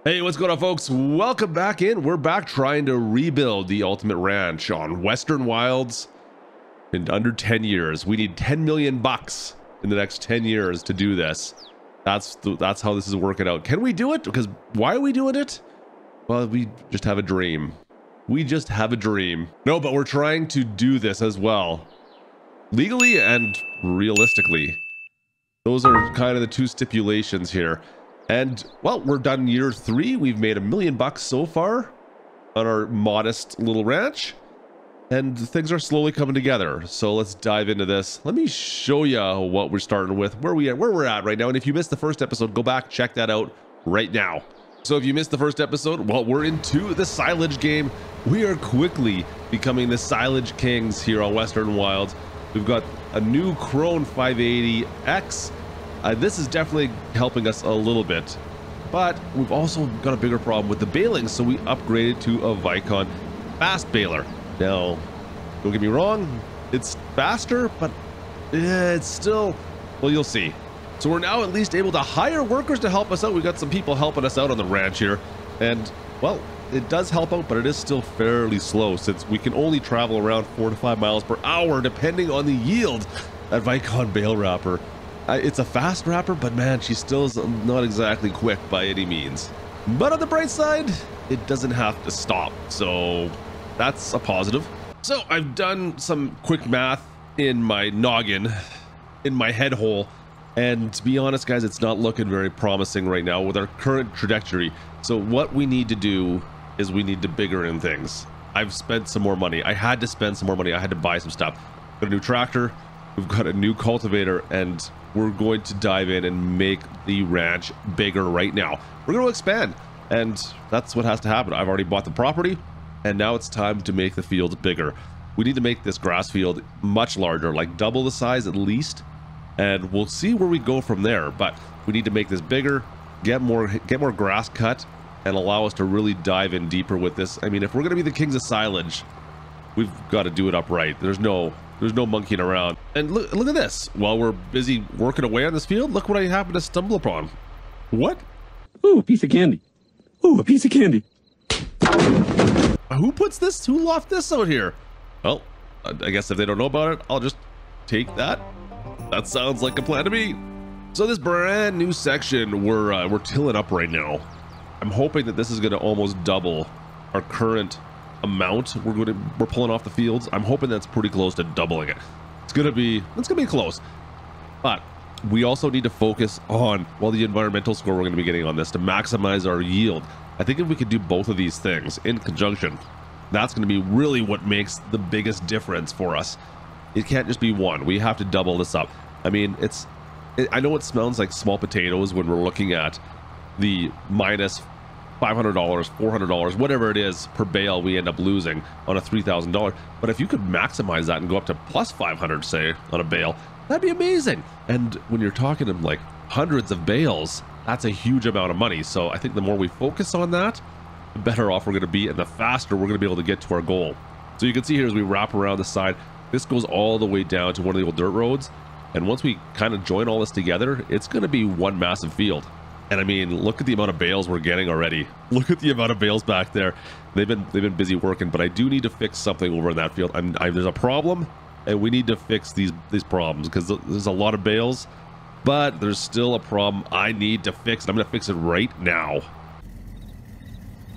Hey, what's going on, folks? Welcome back in. We're back trying to rebuild the ultimate ranch on Western Wilds in under 10 years. We need 10 million bucks in the next 10 years to do this. That's how this is working out. Can we do it? Because why are we doing it? Well, we just have a dream. We just have a dream. No, but we're trying to do this as well, legally and realistically. Those are kind of the two stipulations here. And well, we're done year 3. We've made $1 million bucks so far on our modest little ranch, and things are slowly coming together. So let's dive into this. Let me show you what we're starting with, where we're at right now. And if you missed the first episode, go back, check that out right now. So if you missed the first episode, well, we're into the silage game. We are quickly becoming the silage kings here on Western Wilds. We've got a new Krone 580X. This is definitely helping us a little bit, but we've also got a bigger problem with the baling, so we upgraded to a Vicon fast baler. Now, don't get me wrong, it's faster, but it's still, well, you'll see. So we're now at least able to hire workers to help us out. We've got some people helping us out on the ranch here, and well, it does help out, but it is still fairly slow since we can only travel around 4 to 5 miles per hour depending on the yield. That Vicon bale wrapper, it's a fast wrapper, but man, she still is not exactly quick by any means. But on the bright side, it doesn't have to stop, so that's a positive. So I've done some quick math in my noggin, in my head hole, and to be honest, guys, it's not looking very promising right now with our current trajectory. So what we need to do is we need to bigger in things. I've spent some more money. I had to spend some more money. I had to buy some stuff. Got a new tractor. We've got a new cultivator, and we're going to dive in and make the ranch bigger right now. We're going to expand, and that's what has to happen. I've already bought the property, and now it's time to make the fields bigger. We need to make this grass field much larger, like double the size at least, and we'll see where we go from there. But we need to make this bigger, get more grass cut, and allow us to really dive in deeper with this. I mean, if we're going to be the kings of silage, we've got to do it upright. There's no monkeying around. And look at this. While we're busy working away on this field, look what I happened to stumble upon. What? Ooh, a piece of candy. Ooh, a piece of candy. Who puts this? Who left this out here? Well, I guess if they don't know about it, I'll just take that. That sounds like a plan to me. So this brand new section we're tilling up right now. I'm hoping that this is going to almost double our current amount we're pulling off the fields. I'm hoping that's pretty close to doubling it. It's gonna be close, but we also need to focus on, well, the environmental score we're going to be getting on this to maximize our yield. I think if we could do both of these things in conjunction, that's going to be really what makes the biggest difference for us. It can't just be one. We have to double this up. I mean, I know it smells like small potatoes when we're looking at the minus $500, $400, whatever it is per bale we end up losing on a $3,000. But if you could maximize that and go up to plus 500, say, on a bale, that'd be amazing. And when you're talking to like hundreds of bales, that's a huge amount of money. So I think the more we focus on that, the better off we're going to be, and the faster we're going to be able to get to our goal. So you can see here as we wrap around the side, this goes all the way down to one of the old dirt roads. And once we kind of join all this together, it's going to be one massive field. And I mean, look at the amount of bales we're getting already. Look at the amount of bales back there. They've been busy working, but I do need to fix something over in that field. There's a problem, and we need to fix these problems because there's a lot of bales, but there's still a problem I need to fix. And I'm going to fix it right now.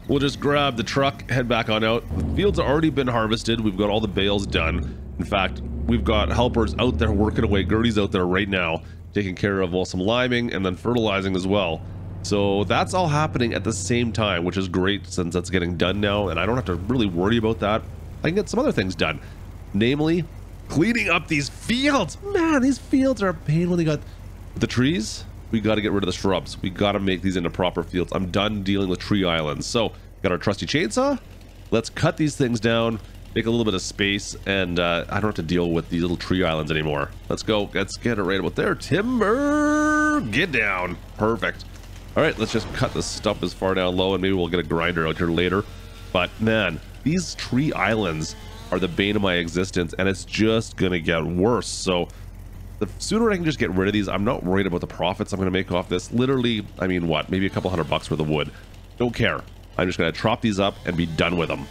We'll just grab the truck, head back on out. The fields have already been harvested. We've got all the bales done. In fact, we've got helpers out there working away. Gertie's out there right now, taking care of, well, some liming and then fertilizing as well. So that's all happening at the same time, which is great since that's getting done now, and I don't have to really worry about that. I can get some other things done, namely cleaning up these fields. Man, these fields are a pain when they got the trees. We got to get rid of the shrubs. We got to make these into proper fields. I'm done dealing with tree islands. So got our trusty chainsaw. Let's cut these things down, make a little bit of space, and I don't have to deal with these little tree islands anymore. Let's go. Let's get it right about there. Timber, get down. Perfect. All right, let's just cut this stuff as far down low, and maybe we'll get a grinder out here later. But man, these tree islands are the bane of my existence, and it's just gonna get worse. So the sooner I can just get rid of these, I'm not worried about the profits I'm gonna make off this. Literally, I mean, what, maybe a couple $100 worth of wood. Don't care. I'm just going to chop these up and be done with them.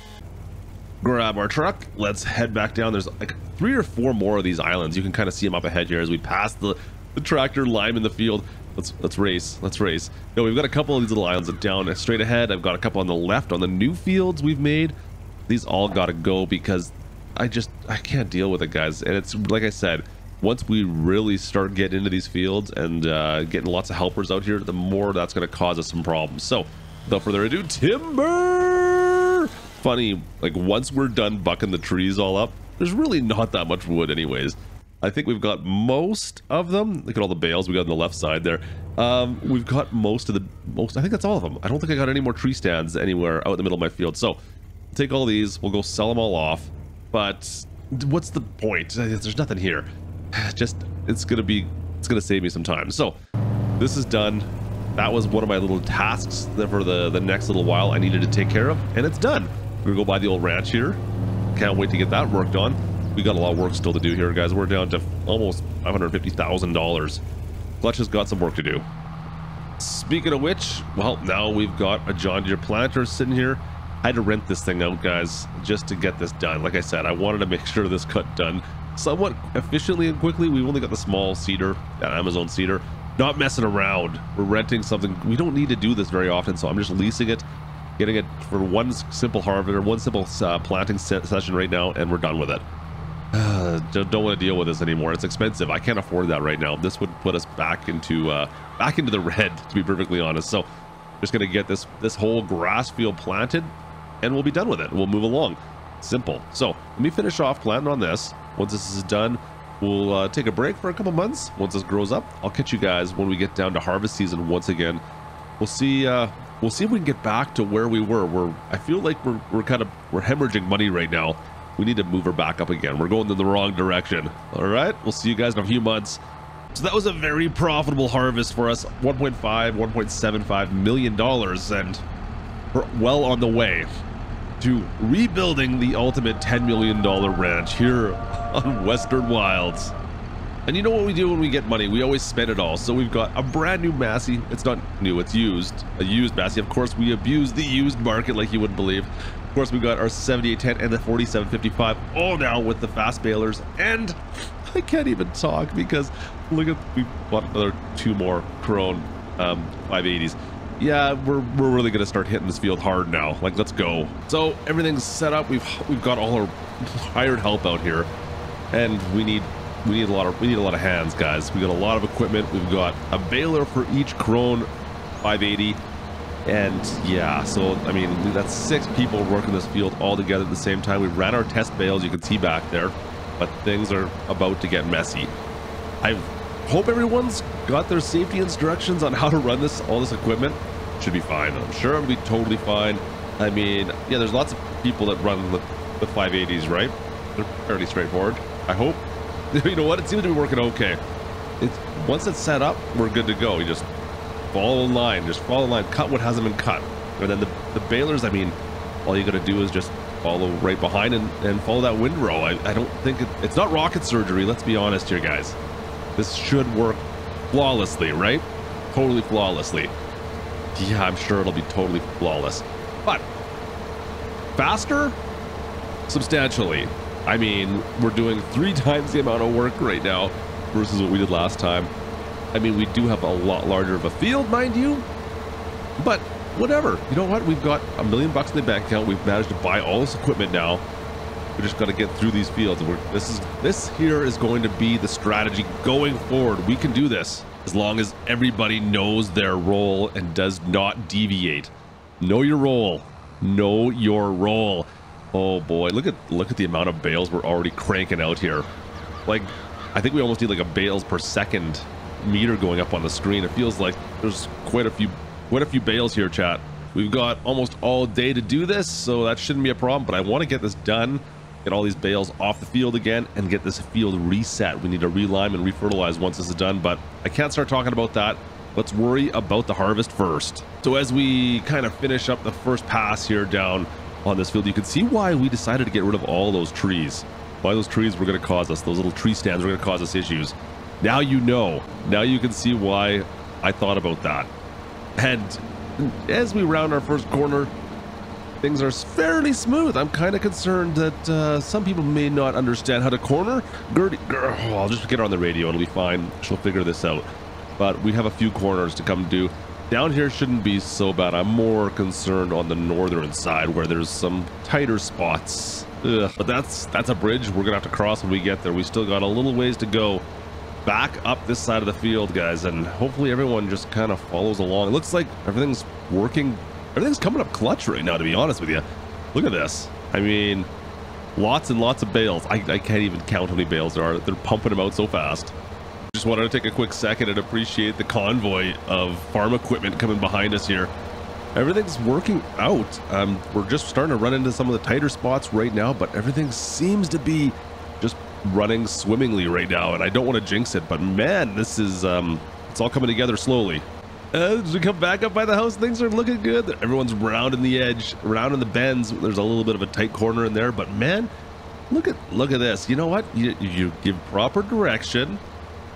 Grab our truck. Let's head back down. There's like 3 or 4 more of these islands. You can kind of see them up ahead here as we pass the tractor lime in the field. Let's race. Let's race. No, we've got a couple of these little islands down straight ahead. I've got a couple on the left on the new fields we've made. These all got to go because I can't deal with it, guys. And it's like I said, once we really start getting into these fields and getting lots of helpers out here, the more that's going to cause us some problems. So without further ado, timber. Funny, like once we're done bucking the trees all up, there's really not that much wood anyways. I think we've got most of them. Look at all the bales we got on the left side there. We've got most. I think that's all of them. I don't think I got any more tree stands anywhere out in the middle of my field. So take all these. We'll go sell them all off. But what's the point? There's nothing here. It's gonna save me some time. So this is done. That was one of my little tasks for the next little while I needed to take care of, and it's done. We're gonna go buy the old ranch here. Can't wait to get that worked on. We got a lot of work still to do here, guys. We're down to almost $550,000. Klutch has got some work to do. Speaking of which, well, now we've got a John Deere planter sitting here. I had to rent this thing out, guys, just to get this done. Like I said, I wanted to make sure this got done somewhat efficiently and quickly. We've only got the small seeder, that Amazon seeder. Not messing around. We're renting something. We don't need to do this very often, so I'm just leasing it, getting it for one simple harvest or one simple planting session right now, and we're done with it. Don't want to deal with this anymore. It's expensive. I can't afford that right now. This would put us back into the red, to be perfectly honest. So just gonna get this whole grass field planted, and we'll be done with it. We'll move along. Simple. So let me finish off planting on this. Once this is done, we'll take a break for a couple months. Once this grows up, I'll catch you guys when we get down to harvest season once again. We'll see if we can get back to where we were. I feel like we're hemorrhaging money right now. We need to move her back up again. We're going in the wrong direction. All right, we'll see you guys in a few months. So that was a very profitable harvest for us. $1.75 million, and we're well on the way to rebuilding the ultimate $10 million ranch here on Western Wilds. And you know what we do when we get money? We always spend it all. So we've got a brand new Massey. It's not new, it's used. A used Massey. Of course, we abuse the used market like you wouldn't believe. Of course, we've got our 7810 and the 4755, all now with the fast balers. And I can't even talk because look at, we bought another 2 more Crone 580s. Yeah, we're really gonna start hitting this field hard now. Like, let's go. So everything's set up. We've got all our hired help out here, and we need a lot of hands, guys. We got a lot of equipment. We've got a baler for each Crone 580. And yeah, so I mean, that's 6 people working this field all together at the same time. We ran our test bales, you can see back there, but things are about to get messy. I hope everyone's got their safety instructions on how to run all this equipment. Should be fine. I'm sure it'll be totally fine. I mean, yeah, there's lots of people that run the 580s, right? They're fairly straightforward, I hope. You know what? It seems to be working okay. Once it's set up, we're good to go. You just follow in line, cut what hasn't been cut. And then the balers, I mean, all you gotta do is just follow right behind and follow that windrow. I don't think it's not rocket surgery, let's be honest here, guys. This should work flawlessly, right? Totally flawlessly. Yeah, I'm sure it'll be totally flawless. But faster? Substantially. I mean, we're doing 3 times the amount of work right now versus what we did last time. I mean, we do have a lot larger of a field, mind you, but whatever. You know what? We've got $1 million in the bank account. We've managed to buy all this equipment now. We just got to get through these fields. This here is going to be the strategy going forward. We can do this as long as everybody knows their role and does not deviate. Know your role. Know your role. Oh boy, look at the amount of bales we're already cranking out here. Like, I think we almost need like a bales per second meter going up on the screen. It feels like there's quite a few bales here, chat. We've got almost all day to do this, so that shouldn't be a problem, but I want to get this done, get all these bales off the field again, and get this field reset. We need to relime and refertilize once this is done, but I can't start talking about that. Let's worry about the harvest first. So as we kind of finish up the first pass here down on this field, you can see why we decided to get rid of all those trees. Why those trees were going to cause us, those little tree stands were going to cause us issues. Now you know. Now you can see why I thought about that. And as we round our first corner, things are fairly smooth. I'm kind of concerned that some people may not understand how to corner. Gertie, I'll just get her on the radio. It'll be fine. She'll figure this out. But we have a few corners to come do. Down here shouldn't be so bad. I'm more concerned on the northern side where there's some tighter spots. Ugh. But that's a bridge we're gonna have to cross when we get there. We still got a little ways to go back up this side of the field, guys, and hopefully everyone just kind of follows along. It looks like everything's working. Everything's coming up clutch right now, to be honest with you. Look at this. I mean, lots and lots of bales. I can't even count how many bales there are. They're pumping them out so fast. Just wanted to take a quick second and appreciate the convoy of farm equipment coming behind us here. Everything's working out. We're just starting to run into some of the tighter spots right now, but everything seems to be just running swimmingly right now, and I don't want to jinx it, but man, this is it's all coming together slowly. As we come back up by the house, things are looking good. Everyone's rounding the edge, rounding the bends. There's a little bit of a tight corner in there, but man, look at this. You know what? You give proper direction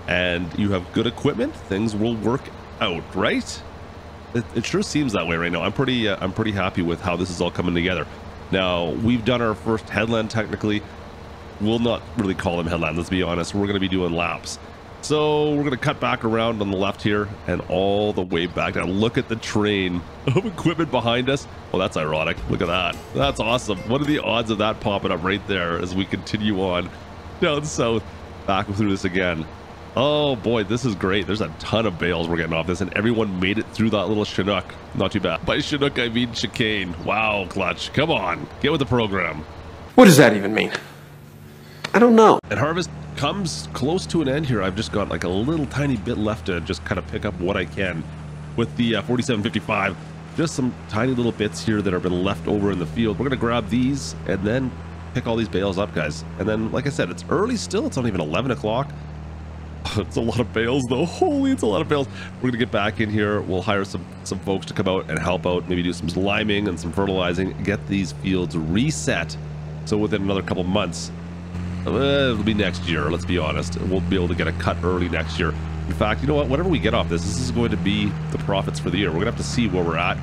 and you have good equipment, things will work out, right? It sure seems that way right now. I'm pretty happy with how this is all coming together. Now, we've done our first headland technically. We'll not really call them headlands, let's be honest. We're going to be doing laps. So we're going to cut back around on the left here and all the way back. Now look at the train of equipment behind us. Well, that's ironic. Look at that. That's awesome. What are the odds of that popping up right there as we continue on down south, back through this again? Oh boy, this is great. There's a ton of bales we're getting off this, and everyone made it through that little Chinook. Not too bad. By Chinook, I mean chicane. Wow, Klutch. Come on. Get with the program. What does that even mean? I don't know. And harvest comes close to an end here. I've just got like a little tiny bit left to just kind of pick up what I can with the 4755. Just some tiny little bits here that have been left over in the field. We're going to grab these and then pick all these bales up, guys. And then, like I said, it's early still. It's not even 11 o'clock. It's a lot of bales though. Holy, it's a lot of bales. We're gonna get back in here. We'll hire some folks to come out and help out, maybe do some liming and some fertilizing, get these fields reset. So within another couple months, it'll be next year, let's be honest. We'll be able to get a cut early next year. In fact, you know what? Whatever we get off this is going to be the profits for the year. We're gonna have to see where we're at,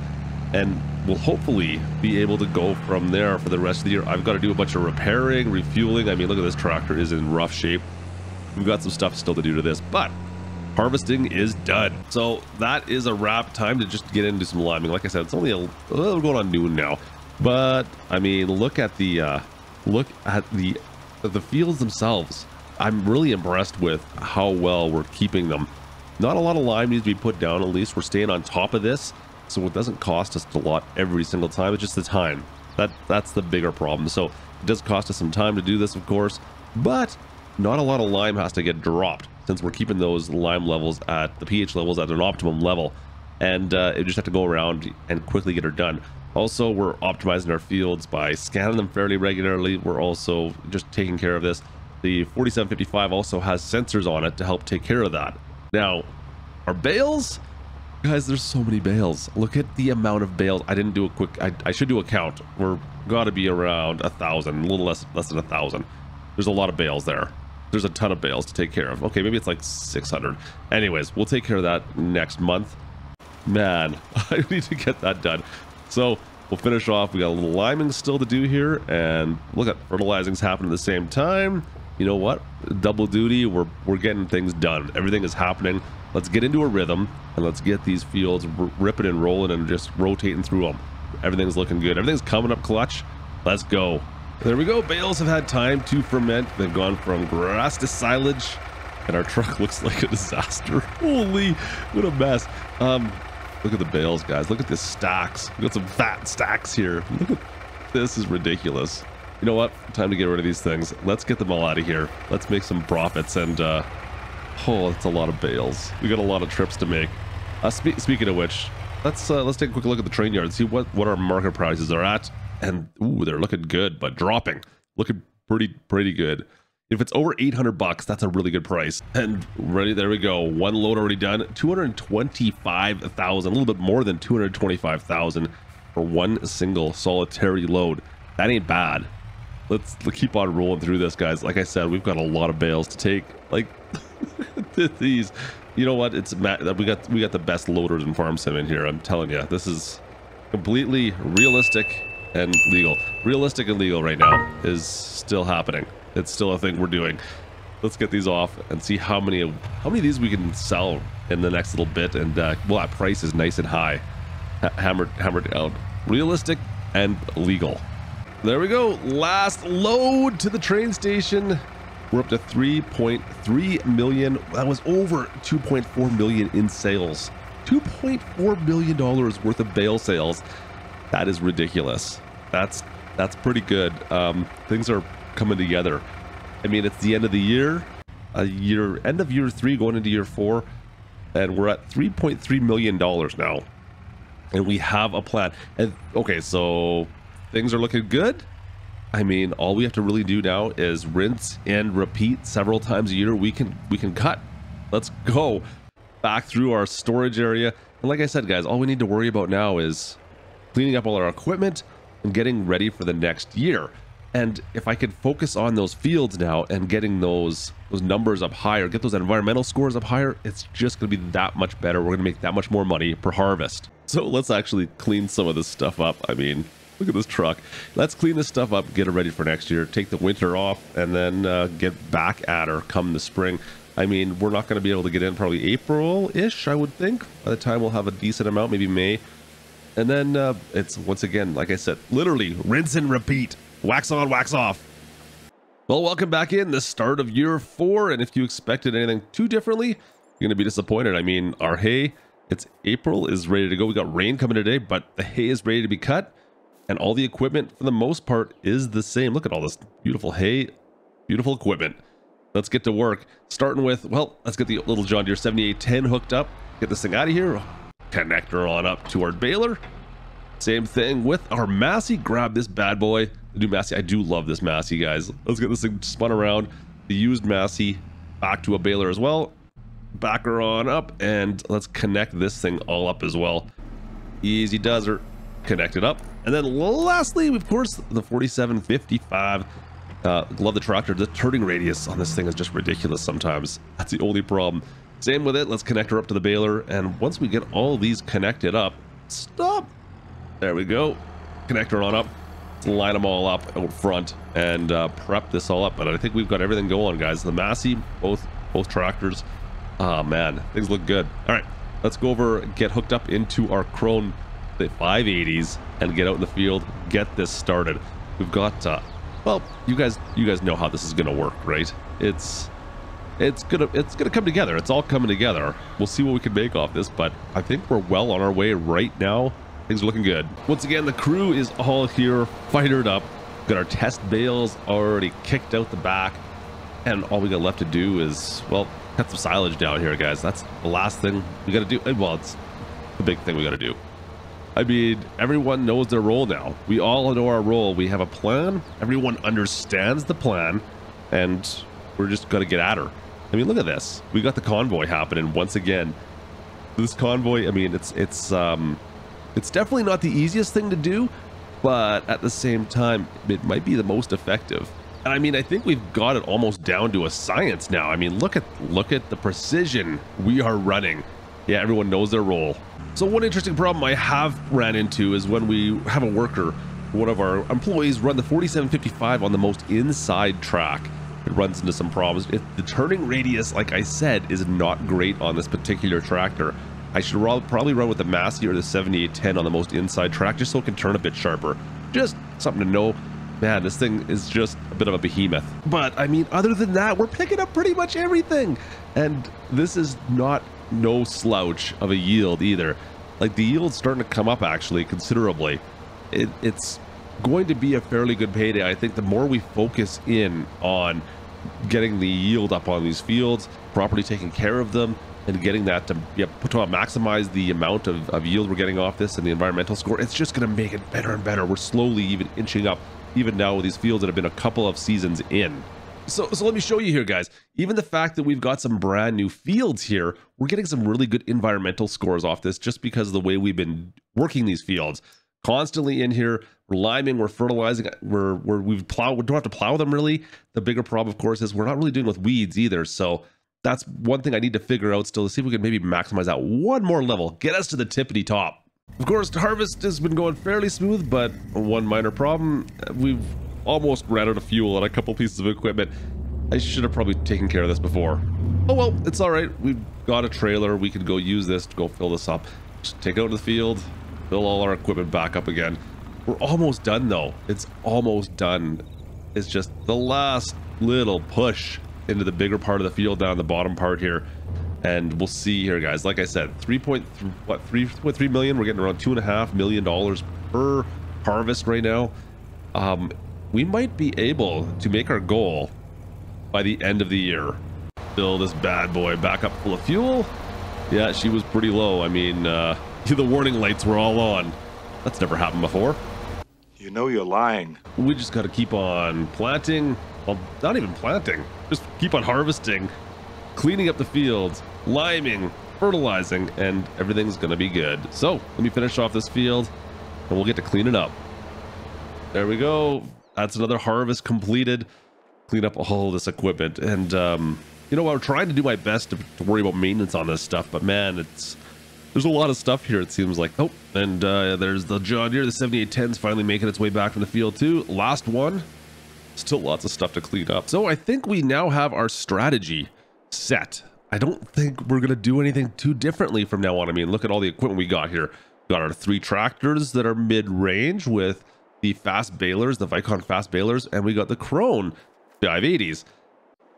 and we'll hopefully be able to go from there for the rest of the year. I've got to do a bunch of repairing, refueling. I mean, look at this tractor is in rough shape. We've got some stuff still to do to this, but harvesting is done. So that is a wrap. Time to just get into some liming. Like I said, it's only we're going on noon now, but I mean, look at the fields themselves. I'm really impressed with how well we're keeping them. Not a lot of lime needs to be put down. At least we're staying on top of this, so it doesn't cost us a lot every single time. It's just the time. That's the bigger problem. So it does cost us some time to do this, of course, but not a lot of lime has to get dropped since we're keeping those lime levels at the pH levels at an optimum level, and you just have to go around and quickly get her done. Also, we're optimizing our fields by scanning them fairly regularly. We're also just taking care of this. The 4755 also has sensors on it to help take care of that. Now, our bales, guys, there's so many bales. Look at the amount of bales. I didn't do a quick, I should do a count. We're got to be around 1,000, a little less than 1,000. There's a lot of bales there. There's a ton of bales to take care of. Okay, maybe it's like 600. Anyways, we'll take care of that next month. Man, I need to get that done. So we'll finish off. We got a little liming still to do here, and look at fertilizing's happening at the same time. You know what? Double duty. We're getting things done. Everything is happening. Let's get into a rhythm and let's get these fields ripping and rolling and just rotating through them. Everything's looking good. Everything's coming up clutch. Let's go. There we go. Bales have had time to ferment. They've gone from grass to silage, and our truck looks like a disaster. Holy, what a mess. Look at the bales, guys. Look at the stacks. We got some fat stacks here. Look at this. Is ridiculous. You know what? Time to get rid of these things. Let's get them all out of here. Let's make some profits. And oh, that's a lot of bales. We got a lot of trips to make. Speaking of which, let's take a quick look at the train yard and see what our market prices are at. And ooh, they're looking good, but dropping. Looking pretty good. If it's over 800 bucks, that's a really good price. And ready, there we go. One load already done. 225,000, a little bit more than 225,000 for one single solitary load. That ain't bad. Let's keep on rolling through this, guys. Like I said, we've got a lot of bales to take. Like, These, you know what? We got the best loaders in farm sim in here. I'm telling you, this is completely realistic and legal. Realistic and legal right now is still happening. It's still a thing we're doing. Let's get these off and see how many of these we can sell in the next little bit. And well, that price is nice and high, hammered out. Realistic and legal. There we go. Last load to the train station. We're up to 3.3 million. That was over 2.4 million in sales. $2.4 million worth of bale sales. That is ridiculous. That's pretty good. Things are coming together. I mean, it's the end of the year, end of year 3 going into year 4, and we're at $3.3 million now. And we have a plan. And okay, so things are looking good. I mean, all we have to really do now is rinse and repeat several times a year. We can cut. Let's go back through our storage area. And like I said, guys, all we need to worry about now is cleaning up all our equipment and getting ready for the next year. And if I could focus on those fields now and getting those numbers up higher, get those environmental scores up higher, it's just going to be that much better. We're going to make that much more money per harvest. So let's actually clean some of this stuff up. I mean, look at this truck. Let's clean this stuff up, get it ready for next year, take the winter off, and then get back at her come the spring. I mean, we're not going to be able to get in probably April-ish, I would think. By the time we'll have a decent amount, maybe May. And then it's, once again, like I said, literally rinse and repeat. Wax on, wax off. Well, welcome back in the start of year 4. And if you expected anything too differently, you're going to be disappointed. I mean, our hay, it's April, is ready to go. We got rain coming today, but the hay is ready to be cut. And all the equipment, for the most part, is the same. Look at all this beautiful hay, beautiful equipment. Let's get to work. Starting with, well, let's get the little John Deere 7810 hooked up. Get this thing out of here. Connect her on up to our baler. Same thing with our Massey. Grab this bad boy. The new Massey. I do love this Massey, guys. Let's get this thing spun around. The used Massey back to a baler as well. Back her on up, and let's connect this thing all up as well. Easy does her. Connect it up. And then lastly, of course, the 4755. Love the tractor. The turning radius on this thing is just ridiculous sometimes. That's the only problem. Same with it. Let's connect her up to the baler. And once we get all these connected up, stop. There we go. Connect her on up. Let's line them all up out front and prep this all up. But I think we've got everything going, guys. The Massey, both tractors. Oh, man. Things look good. All right. Let's go over, get hooked up into our Krone, the 580s, and get out in the field. Get this started. We've got... well, you guys know how this is gonna work, right? It's gonna come together. It's all coming together. We'll see what we can make off this, but I think we're well on our way right now. Things are looking good. Once again, the crew is all here, fired up. Got our test bales already kicked out the back, and all we got left to do is, well, cut some silage down here, guys. That's the last thing we got to do. Well, it's the big thing we got to do. I mean, everyone knows their role now. We all know our role. We have a plan. Everyone understands the plan, and we're just going to get at her. I mean, look at this. We got the convoy happening once again. This convoy, I mean, it's definitely not the easiest thing to do, but at the same time, it might be the most effective. And I mean, I think we've got it almost down to a science now. I mean, look at the precision we are running. Yeah, everyone knows their role. So one interesting problem I have ran into is when we have a worker, one of our employees, run the 4755 on the most inside track. It runs into some problems. The turning radius, like I said, is not great on this particular tractor. I should probably run with the Massey or the 7810 on the most inside track just so it can turn a bit sharper. Just something to know. Man, this thing is just a bit of a behemoth. But I mean, other than that, we're picking up pretty much everything. And this is not no slouch of a yield either. Like, the yield's starting to come up actually considerably. It's going to be a fairly good payday. I think the more we focus in on getting the yield up on these fields, properly taking care of them, and getting that to maximize the amount of yield we're getting off this and the environmental score, it's just going to make it better and better. We're slowly even inching up, even now with these fields that have been a couple of seasons in. So let me show you here, guys. Even the fact that we've got some brand new fields here, we're getting some really good environmental scores off this just because of the way we've been working these fields. Constantly in here, we're liming, we're fertilizing, we don't have to plow them really. The bigger problem, of course, is we're not really doing with weeds either. So that's one thing I need to figure out still, to see if we can maybe maximize that one more level, get us to the tippity top. Of course, harvest has been going fairly smooth, but one minor problem, we've almost ran out of fuel on a couple pieces of equipment. I should have probably taken care of this before. Oh well, it's all right. We've got a trailer. We can go use this to go fill this up. Just take it out to the field, fill all our equipment back up again. We're almost done though. It's almost done. It's just the last little push into the bigger part of the field down the bottom part here. And we'll see here, guys. Like I said, 3.3 million. We're getting around $2.5 million per harvest right now. We might be able to make our goal by the end of the year. Fill this bad boy back up full of fuel. Yeah, she was pretty low. I mean, the warning lights were all on. That's never happened before. You know you're lying. We just got to keep on planting. Well, not even planting. Just keep on harvesting, cleaning up the fields, liming, fertilizing, and everything's going to be good. So let me finish off this field and we'll get to clean it up. There we go. That's another harvest completed. Clean up all this equipment. And, you know, I'm trying to do my best to worry about maintenance on this stuff, but man, there's a lot of stuff here, it seems like. Oh, and there's the John Deere, the 7810's finally making its way back from the field too. Last one. Still lots of stuff to clean up. So I think we now have our strategy set. I don't think we're going to do anything too differently from now on. I mean, look at all the equipment we got here. We got our 3 tractors that are mid-range with the fast balers, the Vicon fast balers, and we got the Krone 580s.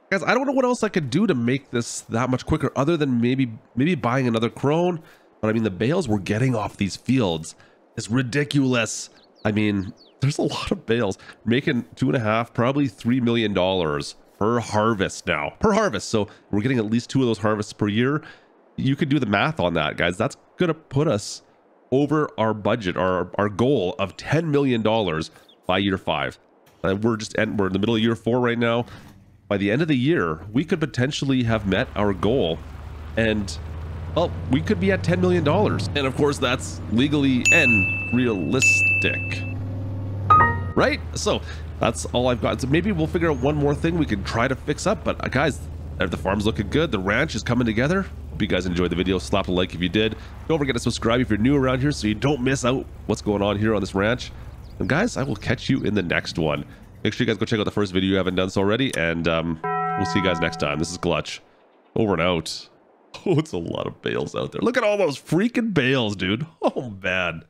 Guys, I don't know what else I could do to make this that much quicker other than maybe buying another Krone. But I mean, the bales we're getting off these fields is ridiculous. I mean, there's a lot of bales, making $2.5, probably $3 million per harvest now. Per harvest. So we're getting at least 2 of those harvests per year. You could do the math on that, guys. That's going to put us over our budget, our goal of $10 million by year 5. We're in the middle of year 4 right now. By the end of the year, we could potentially have met our goal, and well, we could be at $10 million. And of course, that's legally and realistic, right? So that's all I've got. So maybe we'll figure out one more thing we can try to fix up. But guys, the farm's looking good. The ranch is coming together. Hope you guys enjoyed the video. Slap a like if you did. Don't forget to subscribe if you're new around here so you don't miss out what's going on here on this ranch. And guys, I will catch you in the next one. Make sure you guys go check out the first video you haven't done so already. And we'll see you guys next time. This is Klutch. Over and out. Oh, it's a lot of bales out there. Look at all those freaking bales, dude. Oh, man.